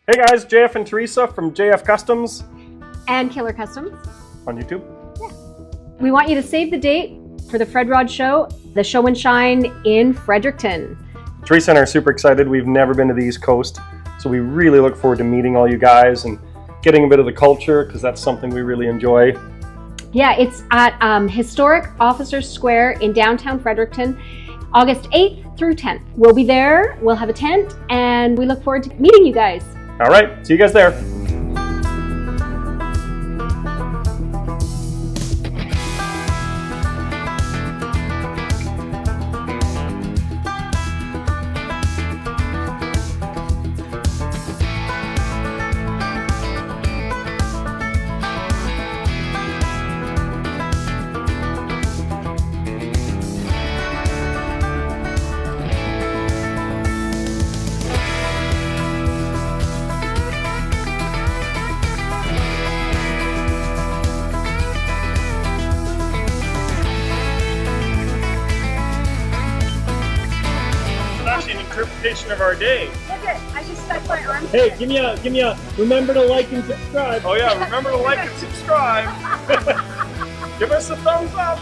Hey guys, JF and Teresa from JF Customs And Killer Customs on YouTube. We want you to save the date for the FredROD show, the show and shine in Fredericton. Teresa and I are super excited. We've never been to the East Coast, so we really look forward to meeting all you guys and getting a bit of the culture, because that's something we really enjoy. Yeah, it's at historic Officers Square in downtown Fredericton, August 8th through 10th. We'll be there, we'll have a tent, and we look forward to meeting you guys. All right, see you guys there. An interpretation of our day. Look it, I just stuck my arm. Hey, give me a, remember to like and subscribe. Oh yeah, remember to like and subscribe. Give us a thumbs up.